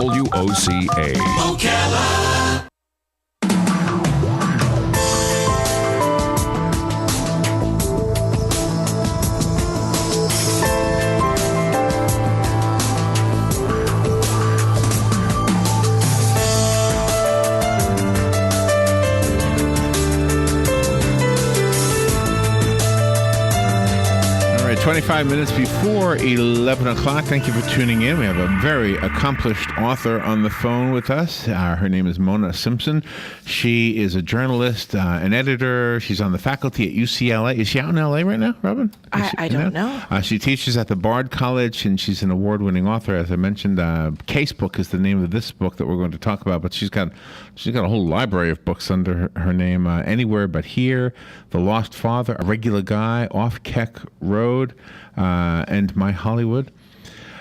WOCA. Ocala. All right, 25 minutes before 11 o'clock. Thank you for tuning in. We have a very accomplished author on the phone with us. Her name is Mona Simpson. She is a journalist, an editor. She's on the faculty at UCLA. Is she out in LA right now, Robin? I don't know. She teaches at the Bard College, and she's an award-winning author. As I mentioned, Casebook is the name of this book that we're going to talk about. But she's got a whole library of books under her name. Anywhere But Here, The Lost Father, A Regular Guy, Off Keck Road, and My Hollywood.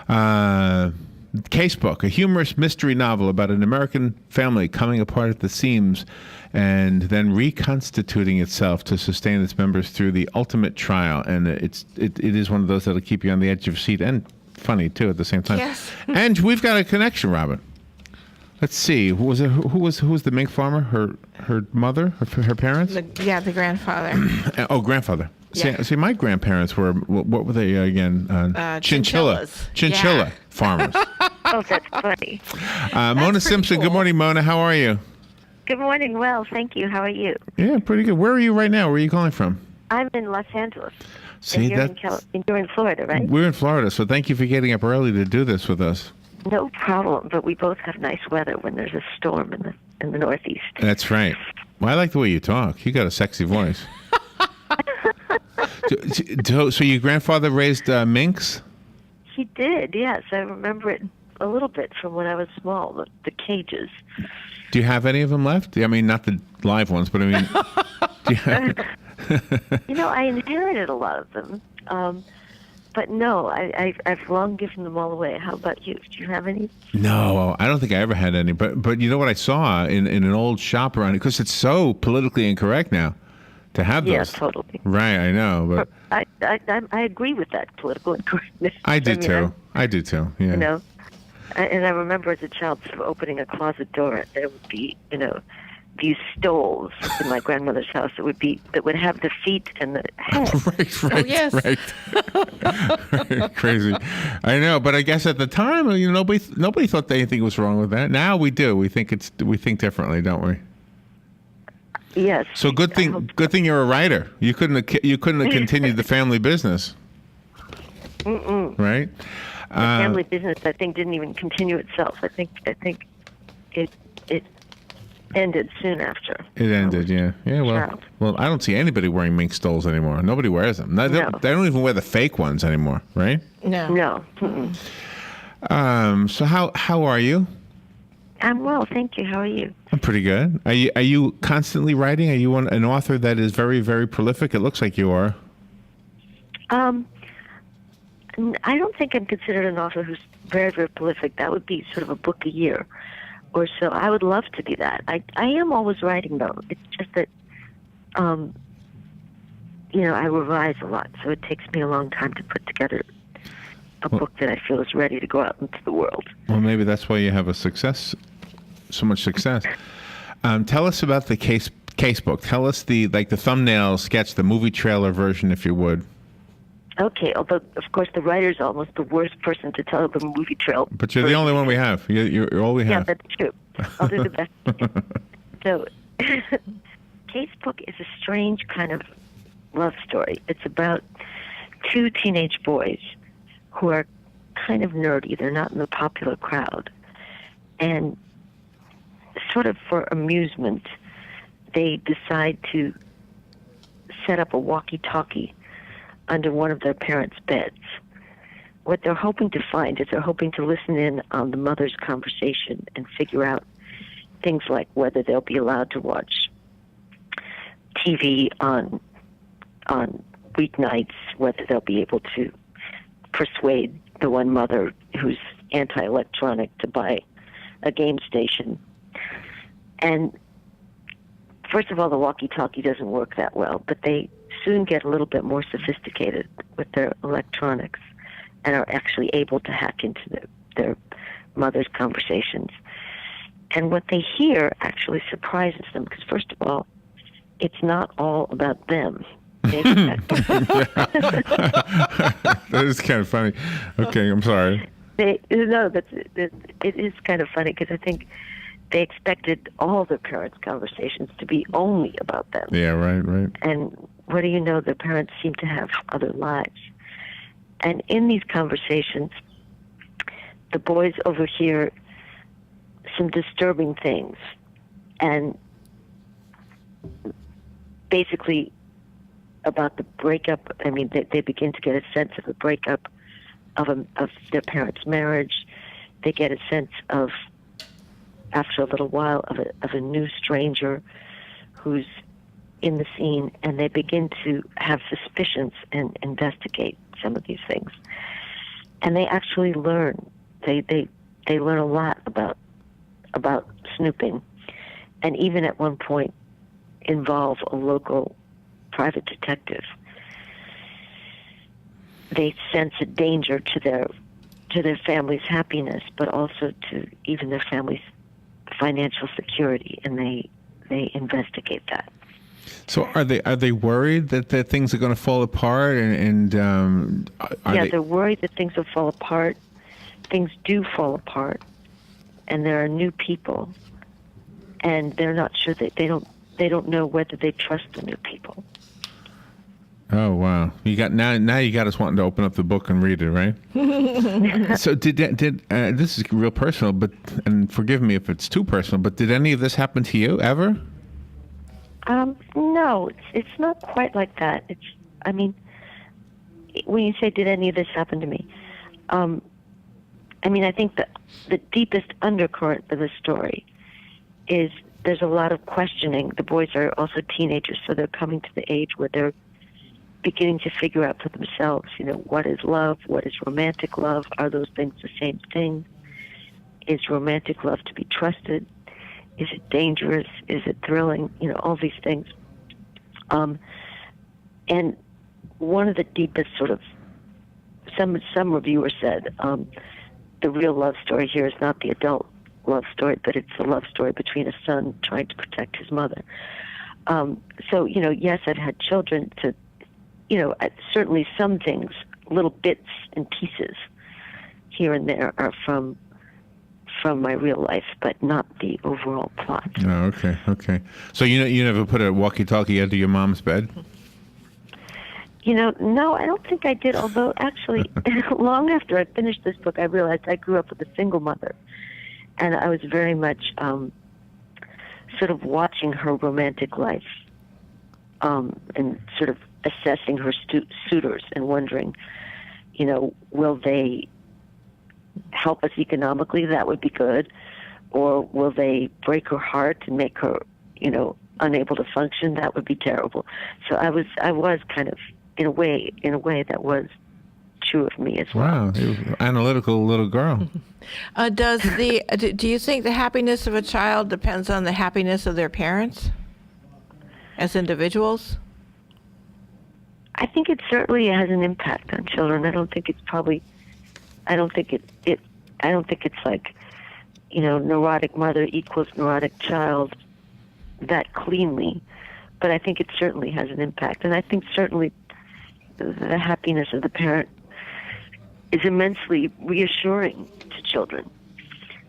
Casebook, a humorous mystery novel about an American family coming apart at the seams and then reconstituting itself to sustain its members through the ultimate trial. And it is one of those that'll keep you on the edge of your seat and funny too at the same time. Yes. And we've got a connection, Robin. Let's see. Who was the mink farmer? Her mother? Her parents? The grandfather. Oh, grandfather. Yeah. See, my grandparents were, what were they again? Chinchilla farmers. Oh, that's funny. Mona Simpson. cool. Good morning, Mona. How are you? Good morning. Well, thank you. How are you? Yeah, pretty good. Where are you right now? Where are you calling from? I'm in Los Angeles. See, and you're in Florida, right? We're in Florida, so thank you for getting up early to do this with us. No problem. But we both have nice weather when there's a storm in the Northeast. That's right. Well, I like the way you talk. You got a sexy voice. So your grandfather raised minks? He did, yes. I remember it a little bit from when I was small, the cages. Do you have any of them left? I mean, not the live ones, but I mean... do you have... I inherited a lot of them. But no, I've long given them all away. How about you? Do you have any? No, I don't think I ever had any. But you know what I saw in an old shop around it? Because it's so politically incorrect now to have those. Yeah, totally. Right, I know. But I agree with that political incorrectness. I do too. I do too, yeah. And I remember as a child sort of opening a closet door, and there would be, these stoles in my grandmother's house that would have the feet and the head. Right, Oh, yes. right. Crazy. I know, but I guess at the time, nobody thought anything was wrong with that. Now we do. We think differently, don't we? Yes. So good thing you're a writer. You couldn't have continued the family business. Right? The family business, I think, didn't even continue itself. I think it ended soon after. It ended, yeah. Well, I don't see anybody wearing mink stoles anymore. Nobody wears them. They don't even wear the fake ones anymore, right? No. So how are you? I'm well, thank you. How are you? I'm pretty good. Are you constantly writing? Are you an author that is very, very prolific? It looks like you are. I don't think I'm considered an author who's very, very prolific. That would be sort of a book a year or so. I would love to be that. I am always writing, though. It's just that, I revise a lot, so it takes me a long time to put together a book that I feel is ready to go out into the world. Well, maybe that's why you have so much success. Tell us about the Casebook. Tell us the thumbnail sketch, the movie trailer version, if you would. Okay, although, of course, the writer's almost the worst person to tell the movie trail. But you're the only one we have. You're all we have. Yeah, that's true. I'll do the best. So, Casebook is a strange kind of love story. It's about two teenage boys who are kind of nerdy. They're not in the popular crowd. And sort of for amusement, they decide to set up a walkie-talkie under one of their parents' beds. What they're hoping to find is they're hoping to listen in on the mother's conversation and figure out things like whether they'll be allowed to watch TV on weeknights, whether they'll be able to persuade the one mother who's anti-electronic to buy a game station. And first of all, the walkie-talkie doesn't work that well, but they soon get a little bit more sophisticated with their electronics and are actually able to hack into their mother's conversations. And what they hear actually surprises them because, first of all, it's not all about them. That is kind of funny. Okay, I'm sorry. It is kind of funny because I think they expected all their parents' conversations to be only about them. Yeah, right. And what do you know? Their parents seem to have other lives. And in these conversations, the boys overhear some disturbing things. And basically about the breakup, I mean, they begin to get a sense of the breakup of their parents' marriage. They get a sense of, after a little while, of a new stranger who's in the scene, and they begin to have suspicions and investigate some of these things. And they actually learn. They learn a lot about snooping, and even at one point involve a local private detective. They sense a danger to their family's happiness, but also to even their family's financial security, and they investigate that. So are they worried that things are going to fall apart? They're worried that things will fall apart. Things do fall apart, and there are new people, and they're not sure that they don't know whether they trust the new people. Oh wow! You got now you got us wanting to open up the book and read it, right? So did this is real personal, but and forgive me if it's too personal, but did any of this happen to you ever? No, it's not quite like that. I mean, when you say did any of this happen to me, I mean, I think that the deepest undercurrent of the story is there's a lot of questioning. The boys are also teenagers, so they're coming to the age where they're beginning to figure out for themselves, what is love? What is romantic love? Are those things the same thing? Is romantic love to be trusted? Is it dangerous? Is it thrilling? All these things. And one of the deepest sort of, some reviewers said, the real love story here is not the adult love story, but it's a love story between a son trying to protect his mother. So, yes, I've had children to, certainly some things, little bits and pieces here and there are from my real life, but not the overall plot. Oh, okay. So you never put a walkie-talkie under your mom's bed? No, I don't think I did, although actually, long after I finished this book, I realized I grew up with a single mother, and I was very much sort of watching her romantic life and sort of assessing her suitors and wondering, will they help us economically? That would be good. Or will they break her heart and make her, unable to function? That would be terrible. So I was kind of, in a way that was true of me as well. Wow, you were analytical little girl. Do you think the happiness of a child depends on the happiness of their parents as individuals? I think it certainly has an impact on children. I don't think it's like, neurotic mother equals neurotic child that cleanly, but I think it certainly has an impact. And I think certainly the happiness of the parent is immensely reassuring to children.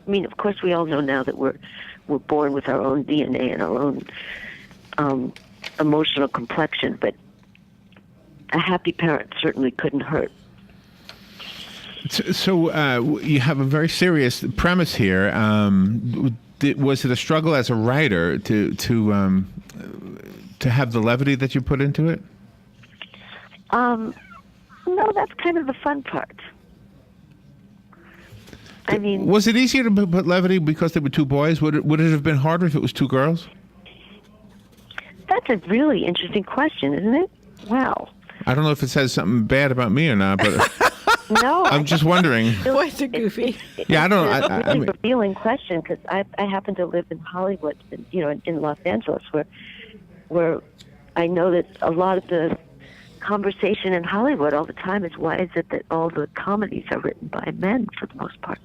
I mean, of course, we all know now that we're born with our own DNA and our own emotional complexion, but a happy parent certainly couldn't hurt. So you have a very serious premise here. Was it a struggle as a writer to have the levity that you put into it? No, that's kind of the fun part. I mean, was it easier to put levity because there were two boys? Would it have been harder if it was two girls? That's a really interesting question, isn't it? Wow. I don't know if it says something bad about me or not, but no, I'm just wondering. Boys are goofy. Yeah, I don't know. It's a really revealing question because I happen to live in Hollywood, in Los Angeles, where I know that a lot of the conversation in Hollywood all the time is why is it that all the comedies are written by men for the most part.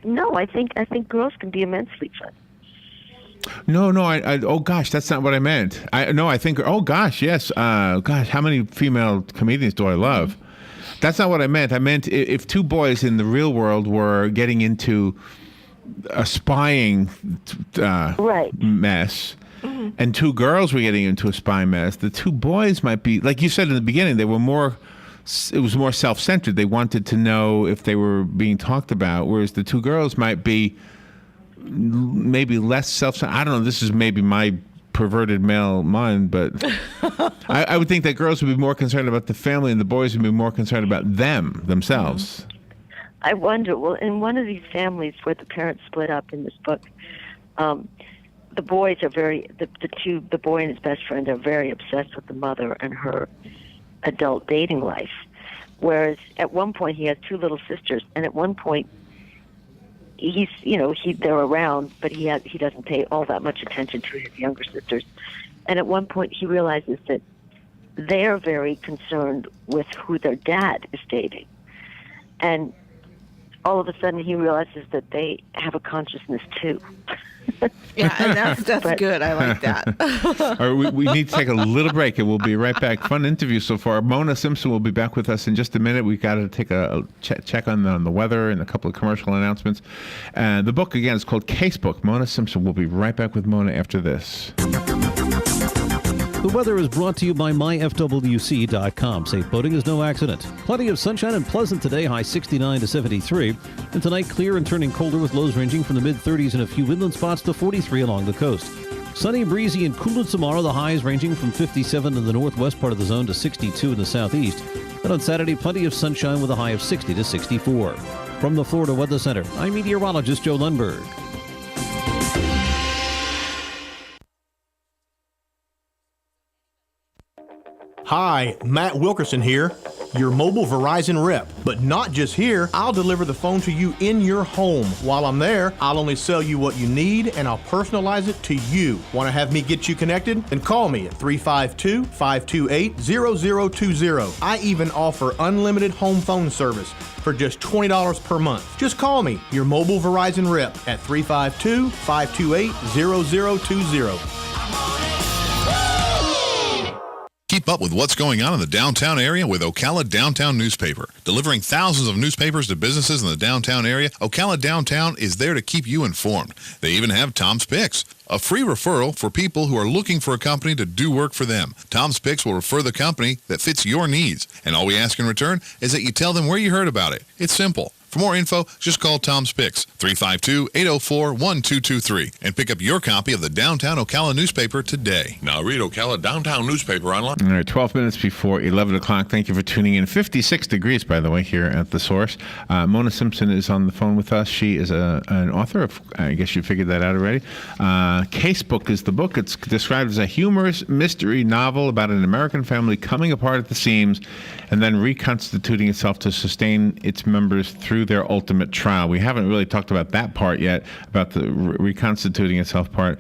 No. I think girls can be immensely fun. No, oh gosh, that's not what I meant. I think, oh gosh, yes. Gosh, how many female comedians do I love? That's not what I meant. I meant if two boys in the real world were getting into a spying mess, and two girls were getting into a spy mess, the two boys might be, like you said in the beginning, it was more self-centered. They wanted to know if they were being talked about, whereas the two girls might be maybe less self-centered. I don't know. This is maybe my perverted male mind, but I would think that girls would be more concerned about the family and the boys would be more concerned about themselves. I wonder, well, in one of these families where the parents split up in this book, the boys are the boy and his best friend are very obsessed with the mother and her adult dating life. Whereas at one point he has two little sisters, and at one point they're around, but he doesn't pay all that much attention to his younger sisters. And at one point he realizes that they're very concerned with who their dad is dating. And all of a sudden he realizes that they have a consciousness too. Yeah, and that's good. I like that. All right, we need to take a little break, and we'll be right back. Fun interview so far. Mona Simpson will be back with us in just a minute. We've got to take a check on the weather and a couple of commercial announcements. The book, again, is called Casebook. Mona Simpson will be right back with Mona after this. The weather is brought to you by myfwc.com. Safe boating is no accident. Plenty of sunshine and pleasant today, high 69 to 73. And tonight, clear and turning colder with lows ranging from the mid-30s in a few inland spots to 43 along the coast. Sunny, breezy, and cool tomorrow, the highs ranging from 57 in the northwest part of the zone to 62 in the southeast. And on Saturday, plenty of sunshine with a high of 60 to 64. From the Florida Weather Center, I'm meteorologist Joe Lundberg. Hi, Matt Wilkerson here, your mobile Verizon rep. But not just here, I'll deliver the phone to you in your home. While I'm there, I'll only sell you what you need and I'll personalize it to you. Want to have me get you connected? Then call me at 352-528-0020. I even offer unlimited home phone service for just $20 per month. Just call me, your mobile Verizon rep, at 352-528-0020. Keep up with what's going on in the downtown area with Ocala Downtown Newspaper. Delivering thousands of newspapers to businesses in the downtown area, Ocala Downtown is there to keep you informed. They even have Tom's Picks, a free referral for people who are looking for a company to do work for them. Tom's Picks will refer the company that fits your needs, and all we ask in return is that you tell them where you heard about it. It's simple. For more info, just call Tom's Picks, 352-804-1223, and pick up your copy of the Downtown Ocala newspaper today. Now read Ocala Downtown newspaper online. All right, 12 minutes before 11 o'clock. Thank you for tuning in. 56 degrees, by the way, here at The Source. Mona Simpson is on the phone with us. She is an author of, I guess you figured that out already. Casebook is the book. It's described as a humorous mystery novel about an American family coming apart at the seams and then reconstituting itself to sustain its members through their ultimate trial. We haven't really talked about that part yet, about the reconstituting itself part.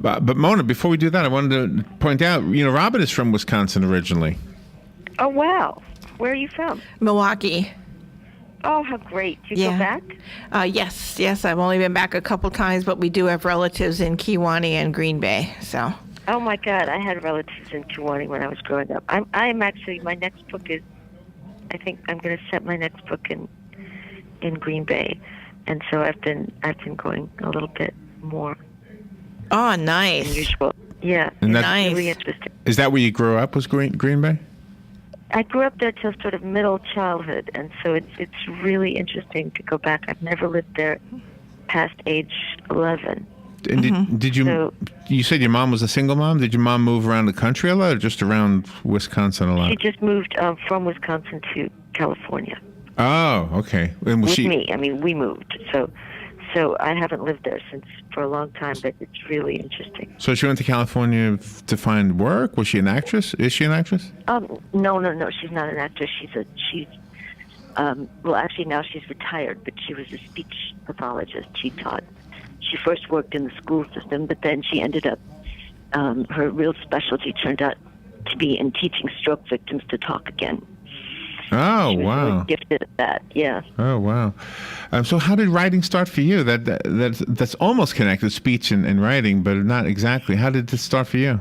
But Mona, before we do that, I wanted to point out, Robin is from Wisconsin originally. Oh, wow. Where are you from? Milwaukee. Oh, how great. Did you go back? Yes. I've only been back a couple times, but we do have relatives in Kewanee and Green Bay, so. Oh, my God. I had relatives in Kewanee when I was growing up. I'm actually, my next book is, I think I'm going to set my next book in Green Bay. And so I've been going a little bit more. Oh, nice. Than usual. Yeah. And it's that's really interesting. Is that where you grew up, was Green Bay? I grew up there till sort of middle childhood, and so it's really interesting to go back. I've never lived there past age 11. And did you? You said your mom was a single mom. Did your mom move around the country a lot, or just around Wisconsin a lot? She just moved from Wisconsin to California. Oh, okay. And With me, I mean, we moved. So I haven't lived there for a long time, but it's really interesting. So she went to California to find work. Was she an actress? Is she an actress? No. She's not an actress. Well, actually now she's retired, but she was a speech pathologist. She taught. She first worked in the school system, but then she ended up, her real specialty turned out to be in teaching stroke victims to talk again. Oh, She was wow. really gifted at that. Yeah. Oh, wow. So how did writing start for you? That's almost connected, speech and writing, but not exactly. How did this start for you?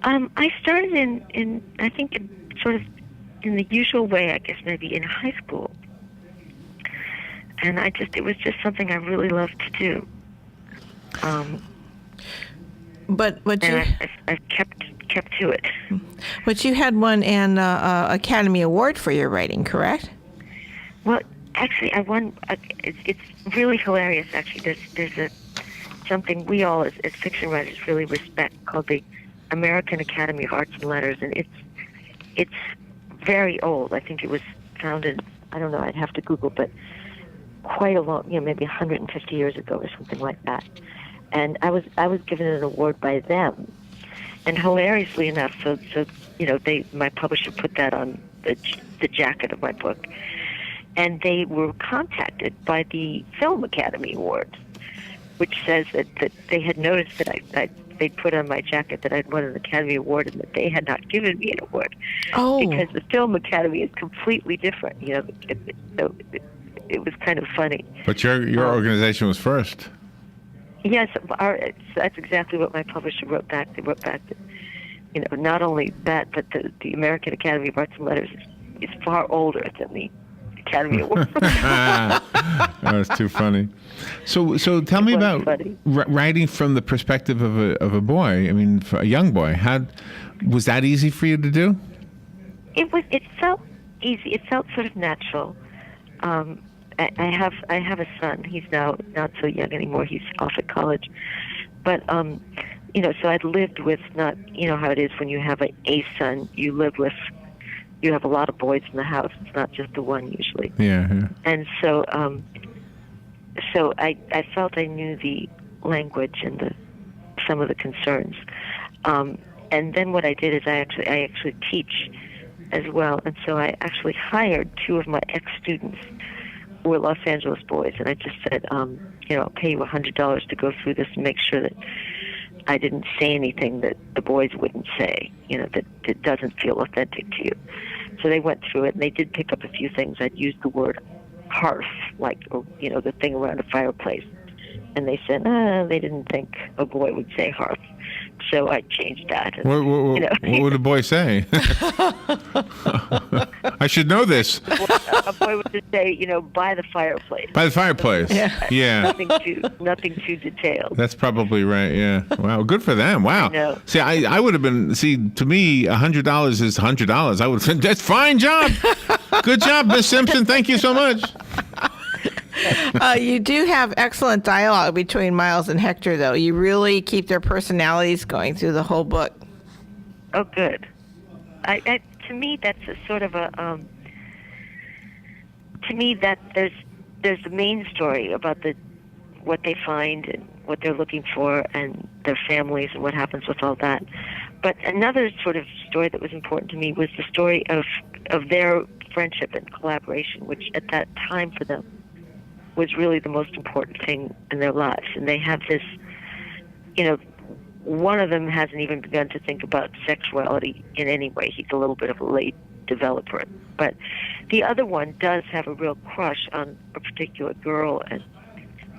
I started in I think sort of in the usual way, I guess maybe in high school. And it was just something I really loved to do. But And I've kept to it. But you had won an Academy Award for your writing, correct? Well, actually, I won. It's really hilarious. Actually, there's something we all as fiction writers really respect called the American Academy of Arts and Letters, and it's very old. I think it was founded. I don't know. I'd have to Google, but quite a long, maybe 150 years ago or something like that. And I was given an award by them. And hilariously enough, so my publisher put that on the jacket of my book, and they were contacted by the Film Academy Awards, which says that they had noticed that they put on my jacket that I'd won an Academy Award and that they had not given me an award. Oh. Because the Film Academy is completely different. So it was kind of funny. But your organization was first. Yes, that's exactly what my publisher wrote back. They wrote back that, not only that, but the American Academy of Arts and Letters is far older than the Academy Award. That's too funny. So tell me about writing from the perspective of a boy. I mean, for a young boy. Was that easy for you to do? It felt easy. It felt sort of natural. I have a son. He's now not so young anymore. He's off at college. But, so I'd lived with how it is when you have a son, you have a lot of boys in the house. It's not just the one usually. Yeah. And so I felt I knew the language and some of the concerns. And then what I did is I actually teach as well. And so I actually hired two of my ex-students who were Los Angeles boys, and I just said, I'll pay you $100 to go through this and make sure that I didn't say anything that the boys wouldn't say, that it doesn't feel authentic to you. So they went through it, and they did pick up a few things. I'd used the word hearth, the thing around a fireplace. And they said, they didn't think a boy would say hearth. So I changed that. And, what would a boy say? I should know this. A boy would just say, by the fireplace. By the fireplace. Yeah. Nothing too detailed. That's probably right. Yeah. Wow. Good for them. Wow. No. See, I would have been. See, to me, $100 is $100. I would have said, "That's fine job. Good job, Miss Simpson. Thank you so much." You do have excellent dialogue between Miles and Hector, though. You really keep their personalities going through the whole book. Oh, good. To me, that's a sort of a. To me, that there's the main story about what they find and what they're looking for and their families and what happens with all that. But another sort of story that was important to me was the story of their friendship and collaboration, which at that time for them was really the most important thing in their lives. And they have this, one of them hasn't even begun to think about sexuality in any way. He's a little bit of a late developer. But the other one does have a real crush on a particular girl, and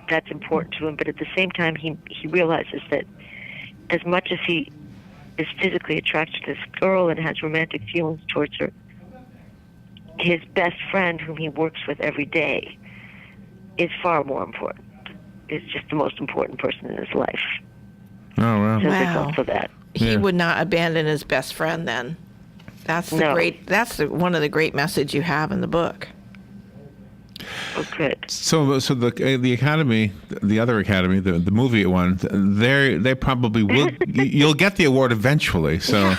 that's important to him. But at the same time, he realizes that as much as he is physically attracted to this girl and has romantic feelings towards her, his best friend, whom he works with every day, is far more important. Is just the most important person in his life. Oh, wow. So there's Wow. also that. He would not abandon his best friend then. That's one of the great message you have in the book. Oh, good. So the academy, the other academy, the movie one, they probably will. You'll get the award eventually. So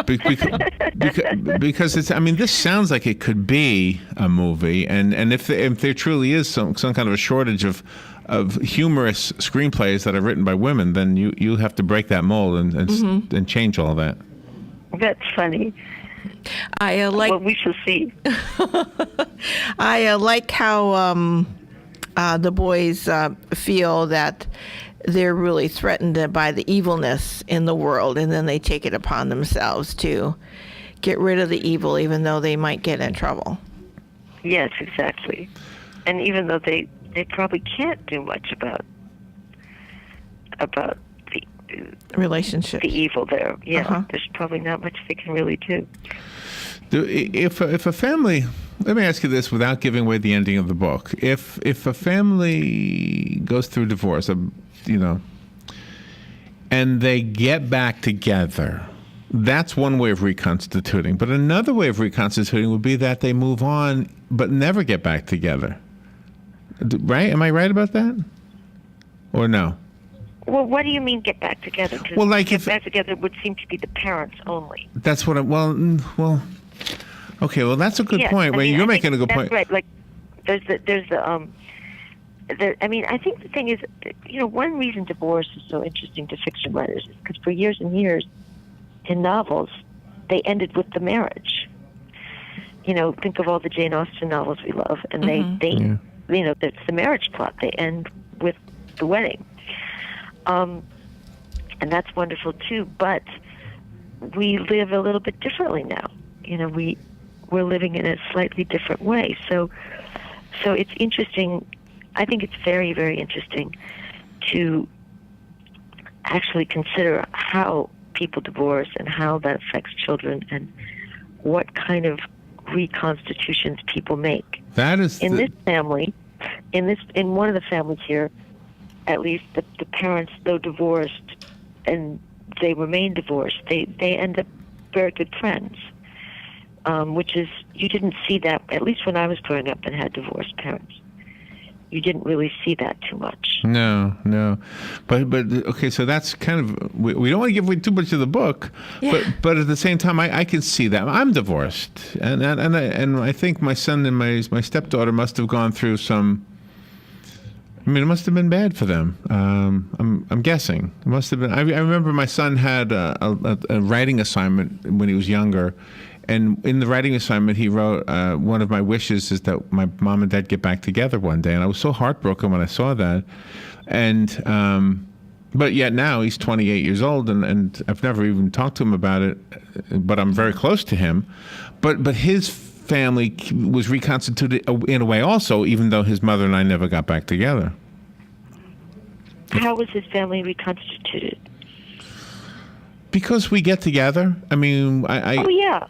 because it's. I mean, this sounds like it could be a movie, and if there truly is some kind of a shortage of humorous screenplays that are written by women, then you have to break that mold and change all that. That's funny. I like. Well, we shall see. I like how the boys feel that they're really threatened by the evilness in the world, and then they take it upon themselves to get rid of the evil, even though they might get in trouble. Yes, exactly. And even though they probably can't do much about the Relationships. the evil there. Yeah, Uh-huh. there's probably not much they can really do. If a family, let me ask you this without giving away the ending of the book. If a family goes through divorce, and they get back together, that's one way of reconstituting. But another way of reconstituting would be that they move on but never get back together. Right? Am I right about that? Or no? Well, what do you mean get back together? 'Cause Well, like get if- back together would seem to be the parents only. That's what well, okay, well, that's a good Yes, point. I Well, mean, you're I making a think good point. that's right. Like, I mean, I think the thing is, one reason divorce is so interesting to fiction writers is because for years and years, in novels, they ended with the marriage. Think of all the Jane Austen novels we love, and that's the marriage plot. They end with the wedding, and that's wonderful too. But we live a little bit differently now. We're living in a slightly different way. So it's interesting. I think it's very, very interesting to actually consider how people divorce and how that affects children and what kind of reconstitutions people make. That is In this family, in one of the families here, at least the parents, though divorced, and they remain divorced, they end up very good friends. Which is, you didn't see that, at least when I was growing up and had divorced parents. You didn't really see that too much. No. But okay, so that's kind of, we don't want to give away too much of the book, but at the same time, I can see that. I'm divorced, and I think my son and my stepdaughter must have gone through some, it must have been bad for them. I'm guessing. It must have been. I remember my son had a writing assignment when he was younger, and in the writing assignment, he wrote, one of my wishes is that my mom and dad get back together one day. And I was so heartbroken when I saw that. And but yet now he's 28 years old, and I've never even talked to him about it, but I'm very close to him. But his family was reconstituted in a way also, even though his mother and I never got back together. How was his family reconstituted? Because we get together. I mean, I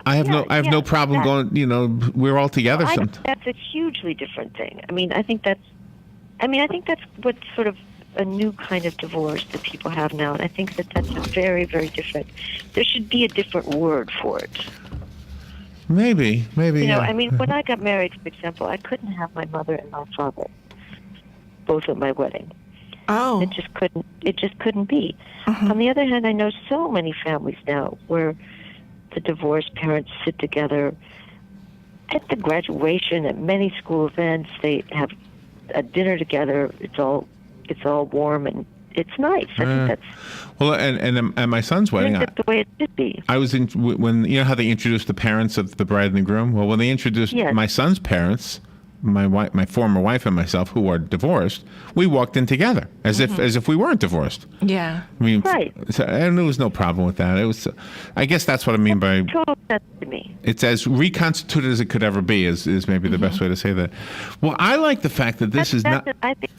have no problem going. We're all together. I think that's a hugely different thing. I think that's what's sort of a new kind of divorce that people have now, and I think that's a very, very different. There should be a different word for it. Maybe. Yeah. When I got married, for example, I couldn't have my mother and my father both at my wedding. Oh. It just couldn't be. On the other hand, I know so many families now where the divorced parents sit together at the graduation, at many school events. They have a dinner together. It's all warm and it's nice. I think that's well, and at my son's wedding, that's the way it should be. I was in when how they introduced the parents of the bride and the groom. Well, when they introduced my son's parents, my former wife and myself, who are divorced, we walked in together as if we weren't divorced. Yeah. Right. So, and there was no problem with that. It was, I guess that's what I mean by Total sense to me. it's as reconstituted as it could ever be. Is maybe the best way to say that. Well, I like the fact that this is not. I think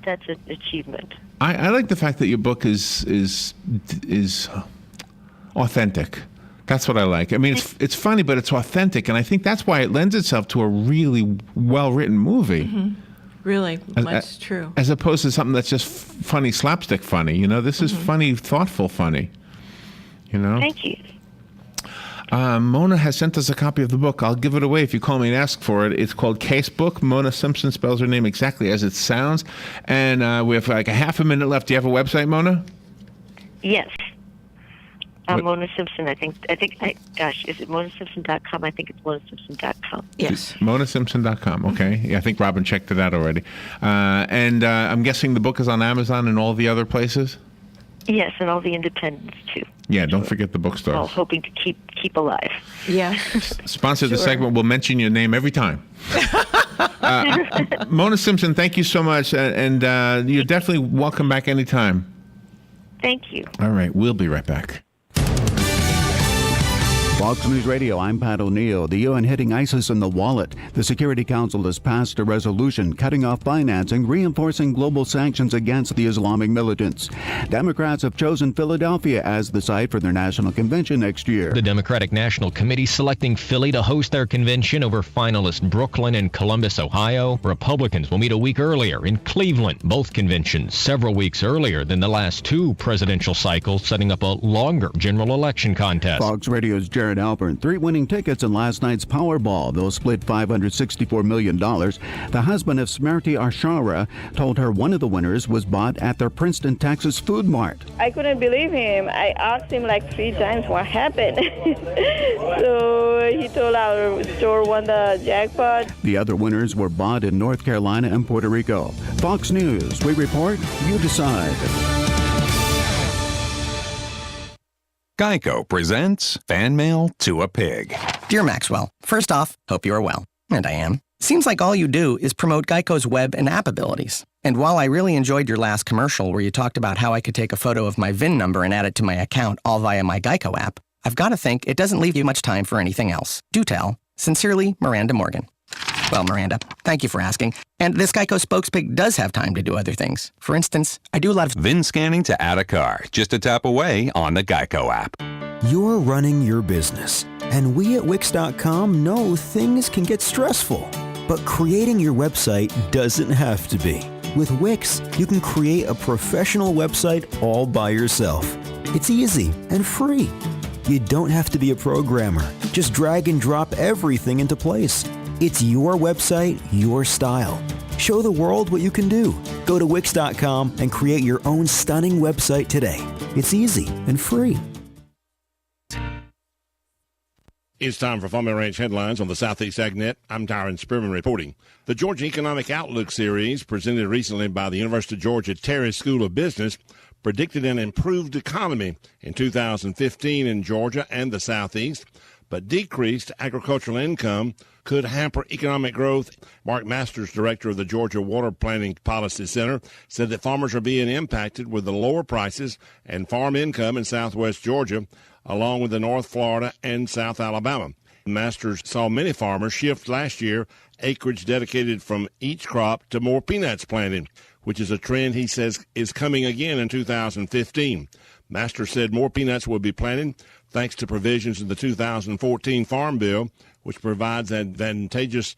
that's an achievement. I like the fact that your book is authentic. That's what I like. It's funny, but it's authentic, and I think that's why it lends itself to a really well-written movie. Mm-hmm. Really, that's true. As opposed to something that's just funny, slapstick funny. This is funny, thoughtful funny. Thank you. Mona has sent us a copy of the book. I'll give it away if you call me and ask for it. It's called Casebook. Mona Simpson spells her name exactly as it sounds. And we have like a half a minute left. Do you have a website, Mona? Yes. Mona Simpson, I think, is it monasimpson.com? I think it's monasimpson.com. Yes. monasimpson.com, okay. Yeah, I think Robin checked it out already. And I'm guessing the book is on Amazon and all the other places? Yes, and all the independents, too. Yeah, don't forget the bookstores. All hoping to keep alive. Yeah. Sponsor the segment. We'll mention your name every time. Mona Simpson, thank you so much. And you're definitely welcome back anytime. Thank you. All right, we'll be right back. Fox News Radio, I'm Pat O'Neill. The UN hitting ISIS in the wallet. The Security Council has passed a resolution cutting off financing, reinforcing global sanctions against the Islamic militants. Democrats have chosen Philadelphia as the site for their national convention next year. The Democratic National Committee selecting Philly to host their convention over finalist Brooklyn and Columbus, Ohio. Republicans will meet a week earlier in Cleveland. Both conventions several weeks earlier than the last two presidential cycles, setting up a longer general election contest. Fox Radio's Jared Alpern, 3 winning tickets in last night's Powerball. They'll split $564 million. The husband of Smarty Arshara told her one of the winners was bought at their Princeton, Texas food mart. I couldn't believe him. I asked him like 3 times what happened. So he told our store won the jackpot. The other winners were bought in North Carolina and Puerto Rico. Fox News, we report, you decide. Geico presents Fan Mail to a Pig. Dear Maxwell, first off, hope you are well. And I am. Seems like all you do is promote Geico's web and app abilities. And while I really enjoyed your last commercial where you talked about how I could take a photo of my VIN number and add it to my account all via my Geico app, I've got to think it doesn't leave you much time for anything else. Do tell. Sincerely, Miranda Morgan. Well, Miranda, thank you for asking. And this Geico spokespig does have time to do other things. For instance, I do a lot of VIN scanning to add a car, just a tap away on the Geico app. You're running your business, and we at Wix.com know things can get stressful. But creating your website doesn't have to be. With Wix, you can create a professional website all by yourself. It's easy and free. You don't have to be a programmer. Just drag and drop everything into place. It's your website, your style. Show the world what you can do. Go to Wix.com and create your own stunning website today. It's easy and free. It's time for Farming Ranch headlines on the Southeast AgNet. I'm Tyron Spearman reporting. The Georgia Economic Outlook series, presented recently by the University of Georgia Terry School of Business, predicted an improved economy in 2015 in Georgia and the Southeast, but decreased agricultural income could hamper economic growth. Mark Masters, director of the Georgia Water Planning Policy Center, said that farmers are being impacted with the lower prices and farm income in southwest Georgia, along with the North Florida and South Alabama. Masters saw many farmers shift last year acreage dedicated from each crop to more peanuts planted, which is a trend he says is coming again in 2015. Masters said more peanuts will be planted thanks to provisions in the 2014 Farm Bill, which provides advantageous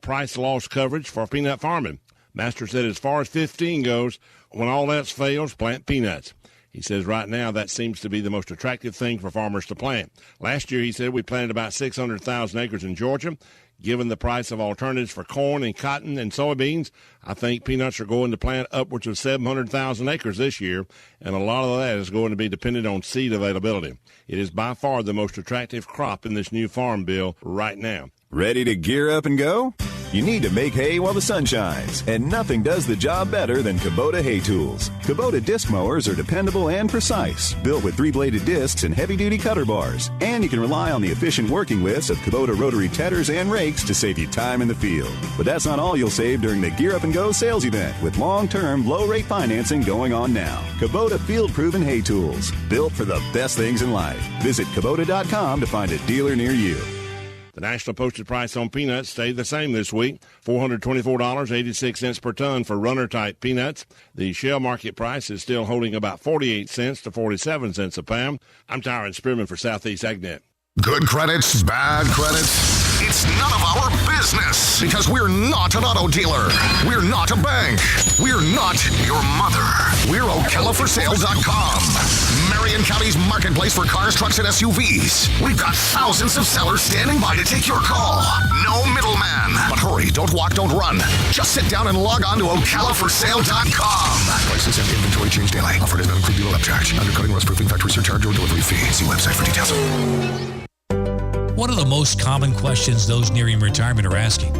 price loss coverage for peanut farming. Masters said as far as 15 goes, when all else fails, plant peanuts. He says right now that seems to be the most attractive thing for farmers to plant. Last year, he said, we planted about 600,000 acres in Georgia. Given the price of alternatives for corn and cotton and soybeans, I think peanuts are going to plant upwards of 700,000 acres this year, and a lot of that is going to be dependent on seed availability. It is by far the most attractive crop in this new farm bill right now. Ready to gear up and go? You need to make hay while the sun shines, and nothing does the job better than Kubota hay tools. Kubota disc mowers are dependable and precise, built with 3-bladed discs and heavy-duty cutter bars. And you can rely on the efficient working widths of Kubota rotary tedders and rakes to save you time in the field. But that's not all you'll save during the Gear Up and Go sales event, with long-term, low-rate financing going on now. Kubota field-proven hay tools, built for the best things in life. Visit Kubota.com to find a dealer near you. The national posted price on peanuts stayed the same this week, $424.86 per ton for runner-type peanuts. The shell market price is still holding about 48 cents to 47 cents a pound. I'm Tyron Spearman for Southeast AgNet. Good credits, bad credits. It's none of our business because we're not an auto dealer. We're not a bank. We're not your mother. We're OcalaForSale.com. Marion County's marketplace for cars, trucks, and SUVs. We've got thousands of sellers standing by to take your call. No middleman. But hurry, don't walk, don't run. Just sit down and log on to OcalaForSale.com. Prices and inventory change daily. Offer does not include dealer upcharge, undercutting, rust-proofing, factory surcharge, or delivery fee. See website for details. One of the most common questions those nearing retirement are asking,